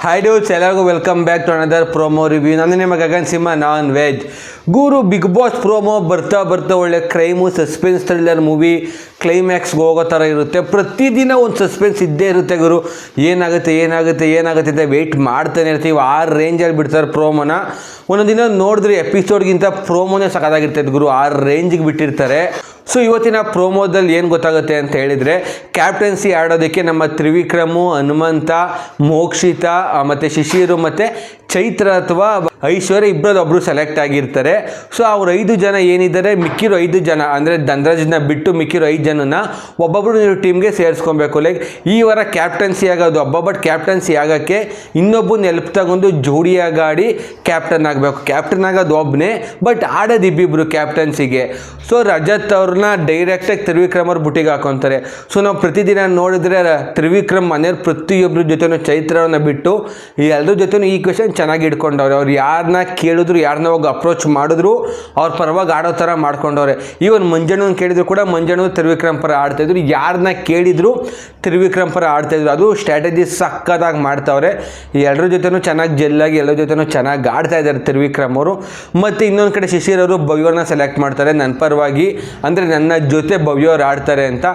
Hi dudes, ಎಲ್ಲರಿಗೂ welcome back to another promo review. ನಾನು ನಿಮ್ಮ ಗಗನ್ ಸಿಂಹ ನಾನ್ ವೆಜ್. ಗುರು ಬಿಗ್ ಬಾಸ್ ಪ್ರೋಮೋ ಬರ್ತಾ ಒಳ್ಳೆ ಕ್ರೈಮು ಸಸ್ಪೆನ್ಸ್ ಥ್ರಿಲ್ಲರ್ ಮೂವಿ ಕ್ಲೈಮ್ಯಾಕ್ಸ್ಗೆ ಹೋಗೋ ಥರ ಇರುತ್ತೆ. ಪ್ರತಿದಿನ ಒಂದು ಸಸ್ಪೆನ್ಸ್ ಇದ್ದೇ ಇರುತ್ತೆ ಗುರು. ಏನಾಗುತ್ತೆ ಅಂತ ವೆಯ್ಟ್ ಮಾಡ್ತಾನೆ ಇರ್ತೀವಿ. ಆ ರೇಂಜಲ್ಲಿ ಬಿಡ್ತಾರೆ ಪ್ರೋಮೋನ. ಒಂದೊಂದು ದಿನ ನೋಡಿದ್ರೆ ಎಪಿಸೋಡ್ಗಿಂತ ಪ್ರೋಮೋನೇ ಸಖತ್ತಾಗಿರ್ತೈತೆ ಗುರು. ಆ ರೇಂಜಿಗೆ ಬಿಟ್ಟಿರ್ತಾರೆ. ಸೊ ಇವತ್ತಿನ ಪ್ರೋಮೋದಲ್ಲಿ ಏನು ಗೊತ್ತಾಗುತ್ತೆ ಅಂತ ಹೇಳಿದರೆ, ಕ್ಯಾಪ್ಟನ್ಸಿ ಆಡೋದಕ್ಕೆ ನಮ್ಮ ತ್ರಿವಿಕ್ರಮು, ಹನುಮಂತ, ಮೋಕ್ಷಿತ ಮತ್ತು ಶಿಶಿರು ಮತ್ತು ಚೈತ್ರ ಅಥವಾ ಐಶ್ವರ್ಯ ಇಬ್ಬರದೊಬ್ಬರು ಸೆಲೆಕ್ಟ್ ಆಗಿರ್ತಾರೆ. ಸೊ ಅವ್ರು 5 ಜನ ಏನಿದ್ದಾರೆ, ಮಿಕ್ಕಿರೋ 5 ಜನ ಅಂದರೆ ಧನರಾಜ್ನ ಬಿಟ್ಟು ಮಿಕ್ಕಿರೋ 5 ಜನನ ಒಬ್ಬೊಬ್ಬರು ನೀವು ಟೀಮ್ಗೆ ಸೇರಿಸ್ಕೊಬೇಕು. ಲೈಕ್ ಈ ವಾರ ಕ್ಯಾಪ್ಟನ್ಸಿ ಆಗೋದು ಬಟ್ ಕ್ಯಾಪ್ಟನ್ಸಿ ಆಗೋಕ್ಕೆ ಇನ್ನೊಬ್ಬನ ಹೆಲ್ಪ್ ತಗೊಂಡು ಜೋಡಿಯಾಗಾಡಿ ಕ್ಯಾಪ್ಟನ್ ಆಗಬೇಕು. ಕ್ಯಾಪ್ಟನ್ ಆಗೋದು ಒಬ್ಬನೇ, ಬಟ್ ಆಡೋದು ಇಬ್ಬಿಬ್ರು ಕ್ಯಾಪ್ಟನ್ಸಿಗೆ. ಸೊ ರಜತ್ ಅವ್ರನ್ನ ಡೈರೆಕ್ಟಾಗಿ ತ್ರಿವಿಕ್ರಮ್ ಅವ್ರು ಬುಟ್ಟಿಗೆ ಹಾಕೊತಾರೆ. ಸೊ ನಾವು ಪ್ರತಿದಿನ ನೋಡಿದ್ರೆ ತ್ರಿವಿಕ್ರಮ್ ಮನೆಯವ್ರು ಪ್ರತಿಯೊಬ್ಬರ ಜೊತೆನೂ ಚೈತ್ರವನ್ನ ಬಿಟ್ಟು ಈ ಎಲ್ಲರ ಜೊತೆನೂ ಈ ಕ್ವೆಶನ್ ಚೆನ್ನಾಗಿ ಇಟ್ಕೊಂಡವ್ರೆ. ಅವ್ರು ಯಾರನ್ನ ಕೇಳಿದ್ರು, ಯಾರನ್ನ ಹೋಗಿ ಅಪ್ರೋಚ್ ಮಾಡಿದ್ರು ಅವ್ರ ಪರವಾಗಿ ಆಡೋ ಥರ ಮಾಡ್ಕೊಂಡವ್ರೆ. ಈವನ್ ಮಂಜಣ್ಣನ ಕೇಳಿದ್ರು ಕೂಡ ಮಂಜಣ್ಣ ತ್ರಿವಿಕ್ರಮ್ ಪರ ಆಡ್ತಾಯಿದ್ರು. ಯಾರನ್ನ ಕೇಳಿದ್ರು ತ್ರಿವಿಕ್ರಮ್ ಪರ ಆಡ್ತಾಯಿದ್ರು. ಅದು ಸ್ಟ್ರಾಟಜಿ ಸಕ್ಕತ್ತಾಗಿ ಮಾಡ್ತಾವ್ರೆ. ಈ ಎಲ್ಲರ ಜೊತೆನೂ ಚೆನ್ನಾಗಿ ಜೆಲ್ಲಾಗಿ ಎಲ್ಲರ ಜೊತೆನೂ ಚೆನ್ನಾಗಿ ಆಡ್ತಾ ಇದ್ದಾರೆ ತ್ರಿವಿಕ್ರಮ್ ಅವರು. ಮತ್ತು ಇನ್ನೊಂದು ಕಡೆ ಶಿಶಿರವರು ಭವ್ಯವ್ರನ್ನ ಸೆಲೆಕ್ಟ್ ಮಾಡ್ತಾರೆ ನನ್ನ ಪರವಾಗಿ, ಅಂದರೆ ನನ್ನ ಜೊತೆ ಭವ್ಯವ್ರು ಆಡ್ತಾರೆ ಅಂತ.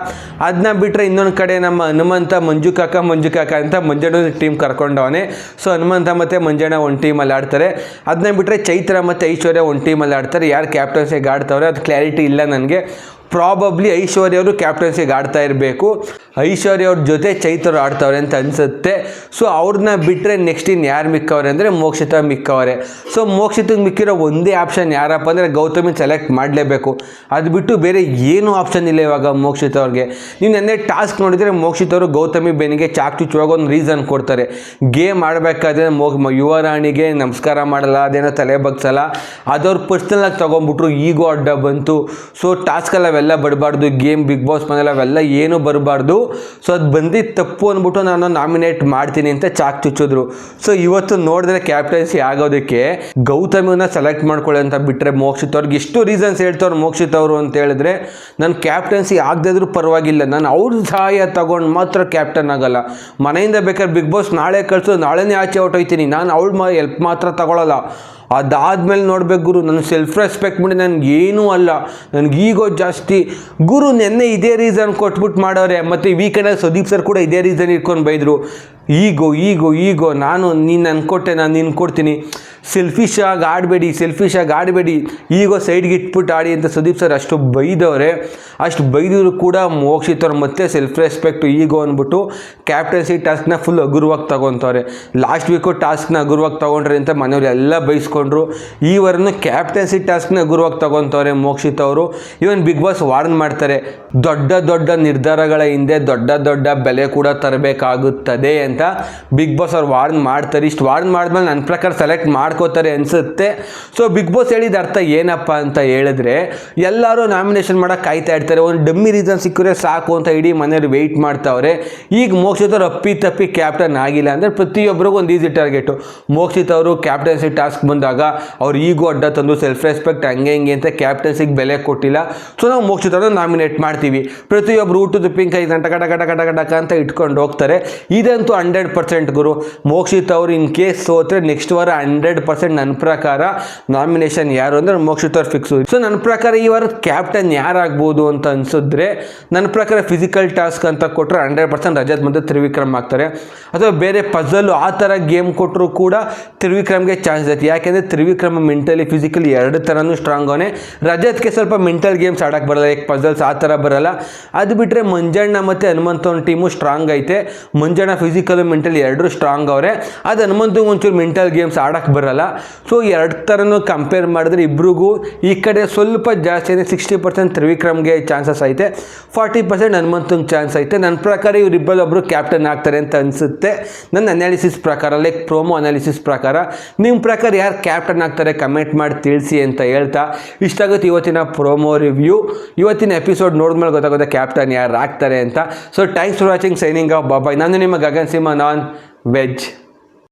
ಅದನ್ನ ಬಿಟ್ಟರೆ ಇನ್ನೊಂದು ಕಡೆ ನಮ್ಮ ಹನುಮಂತ ಮಂಜು ಕಾಕ ಅಂತ ಮಂಜಣ್ಣ ಟೀಮ್ ಕರ್ಕೊಂಡವನೇ. ಸೊ ಹನುಮಂತ ಮತ್ತು ಮಂಜಣ್ಣ ಒಂದು ಟೀಮಲ್ಲಿ ಆಡ್ತಾರೆ. ಅದನ್ನ ಬಿಟ್ಟರೆ ಚೈತ್ರ ಮತ್ತು ಐಶ್ವರ್ಯ ಒಂದು ಟೀಮಲ್ಲಿ ಆಡ್ತಾರೆ. ಯಾರು ಕ್ಯಾಪ್ಟನ್ಸಿಗೆ ಆಡ್ತಾವ್ರೆ ಅದು ಕ್ಲಾರಿಟಿ ಇಲ್ಲ ನನಗೆ. ಪ್ರಾಬಬ್ಲಿ ಐಶ್ವರ್ಯ ಅವರು ಕ್ಯಾಪ್ಟನ್ಸಿಗೆ ಆಡ್ತಾ ಇರಬೇಕು. ಐಶ್ವರ್ಯ ಅವ್ರ ಜೊತೆ ಚೈತ್ರ ಆಡ್ತಾವ್ರೆ ಅಂತ ಅನಿಸುತ್ತೆ. ಸೊ ಅವ್ರನ್ನ ಬಿಟ್ಟರೆ ನೆಕ್ಸ್ಟ್ ಇನ್ನು ಯಾರು ಮಿಕ್ಕವ್ರೆ ಅಂದರೆ ಮೋಕ್ಷಿತ ಮಿಕ್ಕವ್ರೆ. ಸೊ ಮೋಕ್ಷಿತಗೆ ಮಿಕ್ಕಿರೋ ಒಂದೇ ಆಪ್ಷನ್ ಯಾರಪ್ಪ ಅಂದರೆ ಗೌತಮಿ ಸೆಲೆಕ್ಟ್ ಮಾಡಲೇಬೇಕು. ಅದು ಬಿಟ್ಟು ಬೇರೆ ಏನೂ ಆಪ್ಷನ್ ಇಲ್ಲ ಇವಾಗ ಮೋಕ್ಷಿತ ಅವ್ರಿಗೆ. ನೀವು ನೆನ್ನೆ ಟಾಸ್ಕ್ ನೋಡಿದರೆ ಮೋಕ್ಷಿತ ಅವರು ಗೌತಮಿ ಬೆನ್ನಿಗೆ ಚಾಕ್ ಚುಚ್ಚುವಾಗ ಒಂದು ರೀಸನ್ ಕೊಡ್ತಾರೆ. ಗೇಮ್ ಆಡಬೇಕಾದ್ರೆ ಯುವರಾಣಿಗೆ ನಮಸ್ಕಾರ ಮಾಡಲ್ಲ, ಅದೇನೋ ತಲೆ ಬಗ್ಸಲ್ಲ, ಅದವ್ರು ಪರ್ಸ್ನಲಾಗಿ ತೊಗೊಂಡ್ಬಿಟ್ರು. ಈಗೋ ಅಡ್ಡ ಬಂತು. ಸೊ ಟಾಸ್ಕಲ್ಲಿ ಅವೆಲ್ಲ ಬರಬಾರ್ದು. ಗೇಮ್ ಬಿಗ್ ಬಾಸ್ ಮನೇಲಿ ಅವೆಲ್ಲ ಏನೂ ಬರಬಾರ್ದು. ಸೊ ಅದು ಬಂದಿದ್ದು ತಪ್ಪು ಅಂದ್ಬಿಟ್ಟು ನಾನು ನಾಮಿನೇಟ್ ಮಾಡ್ತೀನಿ ಅಂತ ಚಾಕ್ ಚುಚ್ಚಿದ್ರು. ಸೊ ಇವತ್ತು ನೋಡಿದ್ರೆ ಕ್ಯಾಪ್ಟನ್ಸಿ ಆಗೋದಕ್ಕೆ ಗೌತಮಿನ ಸೆಲೆಕ್ಟ್ ಮಾಡ್ಕೊಳ್ಳಿ ಅಂತ ಬಿಟ್ಟರೆ ಮೋಕ್ಷಿತ್ ಅವ್ರಿಗೆ ಎಷ್ಟು ರೀಸನ್ಸ್ ಹೇಳ್ತವ್ರು ಮೋಕ್ಷಿತ್ ಅವರು ಅಂತ ಹೇಳಿದ್ರೆ, ನಾನು ಕ್ಯಾಪ್ಟನ್ಸಿ ಆಗದಿದ್ರೂ ಪರವಾಗಿಲ್ಲ, ನಾನು ಅವ್ರ ಸಹಾಯ ತಗೊಂಡು ಮಾತ್ರ ಕ್ಯಾಪ್ಟನ್ ಆಗಲ್ಲ. ಮನೆಯಿಂದ ಬೇಕಾದ್ರೆ ಬಿಗ್ ಬಾಸ್ ನಾಳೆ ಕಳಿಸೋದು ನಾಳೆನೇ ಆಚೆ ಹೊಟ್ಟೋಯ್ತೀನಿ, ನಾನು ಅವಳ ಹೆಲ್ಪ್ ಮಾತ್ರ ತಗೊಳ್ಳಲ್ಲ. ಅದಾದಮೇಲೆ ನೋಡ್ಬೇಕು ಗುರು, ನನ್ನ ಸೆಲ್ಫ್ ರೆಸ್ಪೆಕ್ಟ್ ಮಾಡಿ ನನಗೇನೂ ಅಲ್ಲ, ನನಗೆ ಈಗೋ ಜಾಸ್ತಿ ಗುರು. ನೆನ್ನೆ ಇದೇ ರೀಸನ್ ಕೊಟ್ಬಿಟ್ಟು ಮಾಡೋರೆ. ಮತ್ತು ವೀಕೆಂಡಲ್ಲಿ ಸುದೀಪ್ ಸರ್ ಕೂಡ ಇದೇ ರೀಸನ್ ಇಟ್ಕೊಂಡು ಬೈದರು. ಈಗೋ ನೀನು ಅನ್ಕೊಟ್ಟೆ, ನಾನು ನಿನ್ನ ಕೊಡ್ತೀನಿ, ಸೆಲ್ಫಿಶಾಗಿ ಆಡಬೇಡಿ, ಈಗೋ ಸೈಡ್ಗೆ ಇಟ್ಬಿಟ್ಟು ಆಡಿ ಅಂತ ಸುದೀಪ್ ಸರ್ ಅಷ್ಟು ಬೈದವ್ರೆ. ಅಷ್ಟು ಬೈದಿದ್ರು ಕೂಡ ಮೋಕ್ಷಿತವ್ರು ಮತ್ತೆ ಸೆಲ್ಫ್ ರೆಸ್ಪೆಕ್ಟು ಈಗೋ ಅಂದ್ಬಿಟ್ಟು ಕ್ಯಾಪ್ಟನ್ಸಿ ಟಾಸ್ಕ್ನ ಫುಲ್ ಹಗುರವಾಗಿ ತಗೊತಾರೆ. ಲಾಸ್ಟ್ ವೀಕು ಟಾಸ್ಕ್ನ ಹಗುರವಾಗಿ ತೊಗೊಂಡ್ರಿ ಅಂತ ಮನೆಯವ್ರು ಎಲ್ಲ ಬೈಸ್ಕೊಂಡ್ರು. ಈ ವಾರನೂ ಕ್ಯಾಪ್ಟನ್ಸಿ ಟಾಸ್ಕ್ನ ಹಗುರವಾಗಿ ತಗೊತಾರೆ ಮೋಕ್ಷಿತ್ ಅವರು. ಇವನ್ ಬಿಗ್ ಬಾಸ್ ವಾರ್ನ್ ಮಾಡ್ತಾರೆ, ದೊಡ್ಡ ನಿರ್ಧಾರಗಳ ಹಿಂದೆ ದೊಡ್ಡ ಬೆಲೆ ಕೂಡ ತರಬೇಕಾಗುತ್ತದೆ ಅಂತ ಬಿಗ್ ಬಾಸ್ ಅವ್ರು ವಾರ್ನ್ ಮಾಡ್ತಾರೆ. ಇಷ್ಟು ವಾರ್ನ್ ಮಾಡಿದ್ಮೇಲೆ ನನ್ನ ಪ್ರಕಾರ ಸೆಲೆಕ್ಟ್ ಮಾಡ್ಕೋತಾರೆ ಅನಿಸುತ್ತೆ. ಸೊ ಬಿಗ್ ಬಾಸ್ ಹೇಳಿದ ಅರ್ಥ ಏನಪ್ಪ ಅಂತ ಹೇಳಿದ್ರೆ, ಎಲ್ಲರೂ ನಾಮಿನೇಷನ್ ಮಾಡೋಕೆ ಕಾಯ್ತಾ ಇರ್ತಾರೆ. ಒಂದು ಡಮ್ಮಿ ರೀಸನ್ ಸಿಕ್ಕರೆ ಸಾಕು ಅಂತ ಇಡೀ ಮನೆಯವ್ರು ವೆಯ್ಟ್ ಮಾಡ್ತಾವ್ರೆ. ಈಗ ಮೋಕ್ಷಿತ್ ಅವರು ತಪ್ಪಿ ಕ್ಯಾಪ್ಟನ್ ಆಗಿಲ್ಲ ಅಂದರೆ ಪ್ರತಿಯೊಬ್ಬರಿಗೂ ಒಂದು ಈಸಿ ಟಾರ್ಗೆಟು. ಮೋಕ್ಷಿತ್ ಅವರು ಕ್ಯಾಪ್ಟನ್ಸಿ ಟಾಸ್ಕ್ ಬಂದಾಗ ಅವ್ರು ಈಗೂ ಅಡ್ಡ ತಂದು ಸೆಲ್ಫ್ ರೆಸ್ಪೆಕ್ಟ್ ಹಂಗೆ ಅಂತ ಕ್ಯಾಪ್ಟನ್ಸಿಗೆ ಬೆಲೆ ಕೊಟ್ಟಿಲ್ಲ. ಸೊ ನಾವು ಮೋಕ್ಷಿತ್ ಅವ್ರನ್ನ ನಾಮಿನೇಟ್ ಮಾಡ್ತೀವಿ. ಪ್ರತಿಯೊಬ್ಬರು ಊಟದ ಪಿಂಕೈ ಕಟ ಅಂತ ಇಟ್ಕೊಂಡು ಹೋಗ್ತಾರೆ. ಇದಂತೂ 100% ಗುರು. ಮೋಕ್ಷಿತ್ ಅವರು ಇನ್ ಕೇಸ್ ಸೋತ್ರೆ ನೆಕ್ಸ್ಟ್ ವಾರ 100% ನನ್ನ ಪ್ರಕಾರ ನಾಮಿನೇಷನ್ ಯಾರು ಅಂದರೆ ಮೋಕ್ಷಿತ್ ಅವ್ರು ಫಿಕ್ಸು. ಸೊ ನನ್ನ ಪ್ರಕಾರ ಈ ವಾರ ಕ್ಯಾಪ್ಟನ್ ಯಾರಾಗ್ಬೋದು ಅಂತ ಅನ್ಸಿದ್ರೆ, ನನ್ನ ಪ್ರಕಾರ ಫಿಸಿಕಲ್ ಟಾಸ್ಕ್ ಅಂತ ಕೊಟ್ಟರೆ 100% ರಜತ್ ಮತ್ತು ತ್ರಿವಿಕ್ರಮ್ ಆಗ್ತಾರೆ. ಅಥವಾ ಬೇರೆ ಪಜಲ್ ಆ ಥರ ಗೇಮ್ ಕೊಟ್ಟರು ಕೂಡ ತ್ರಿವಿಕ್ರಮ್ಗೆ ಚಾನ್ಸ್ ಐತಿ. ಯಾಕೆಂದರೆ ತ್ರಿವಿಕ್ರಮ್ ಮೆಂಟಲಿ ಫಿಸಿಕಲಿ ಎರಡು ಥರನೂ ಸ್ಟ್ರಾಂಗ್ ಅವನೇ. ರಜತ್ಗೆ ಸ್ವಲ್ಪ ಮೆಂಟಲ್ ಗೇಮ್ಸ್ ಆಡೋಕ್ಕೆ ಬರಲ್ಲ, ಲೈಕ್ ಪಜಲ್ಸ್ ಆ ಥರ ಬರಲ್ಲ. ಅದು ಬಿಟ್ಟರೆ ಮಂಜಣ್ಣ ಮತ್ತು ಹನುಮಂತನ ಟೀಮು ಸ್ಟ್ರಾಂಗ್ ಐತೆ. ಮಂಜಣ್ಣ ಫಿಸಿಕಲ್ ಮೆಂಟಲಿ ಎರಡರೂ ಸ್ಟ್ರಾಂಗ್ ಅವರೇ. ಅದು ಹನುಮಂತಂಗೆ ಒಂಚೂರು ಮೆಂಟಲ್ ಗೇಮ್ಸ್ ಆಡೋಕ್ಕೆ ಬರಲ್ಲ. ಸೊ ಎರಡು ಥರನೂ ಕಂಪೇರ್ ಮಾಡಿದ್ರೆ ಇಬ್ರಿಗೂ ಈ ಕಡೆ ಸ್ವಲ್ಪ ಜಾಸ್ತಿ ಇದೆ. 60% ತ್ರಿವಿಕ್ರಮ್ಗೆ ಚಾನ್ಸಸ್ ಐತೆ, 40% ಹನುಮಂತಂಗೆ ಚಾನ್ಸ್ ಐತೆ. ನನ್ನ ಪ್ರಕಾರ ಇವರಿಬ್ಬರೊಬ್ಬರು ಕ್ಯಾಪ್ಟನ್ ಆಗ್ತಾರೆ ಅಂತ ಅನಿಸುತ್ತೆ ನನ್ನ ಅನಾಲಿಸಿಸ್ ಪ್ರಕಾರ, ಲೈಕ್ ಪ್ರೋಮೋ ಅನಾಲಿಸಿಸ್ ಪ್ರಕಾರ. ನಿಮ್ಮ ಪ್ರಕಾರ ಯಾರು ಕ್ಯಾಪ್ಟನ್ ಆಗ್ತಾರೆ ಕಮೆಂಟ್ ಮಾಡಿ ತಿಳಿಸಿ ಅಂತ ಹೇಳ್ತಾ ಇಷ್ಟಾಗುತ್ತೆ ಇವತ್ತಿನ ಪ್ರೋಮೋ ರಿವ್ಯೂ. ಇವತ್ತಿನ ಎಪಿಸೋಡ್ ನೋಡಿದ್ಮೇಲೆ ಗೊತ್ತಾಗುತ್ತೆ ಕ್ಯಾಪ್ಟನ್ ಯಾರು ಆಗ್ತಾರೆ ಅಂತ. So thanks for watching, signing off, bye. ನಾನು ನಿಮ್ಮ ಗಗನ್ ಸಿಂಹ ನಾನ್ ವೆಜ್.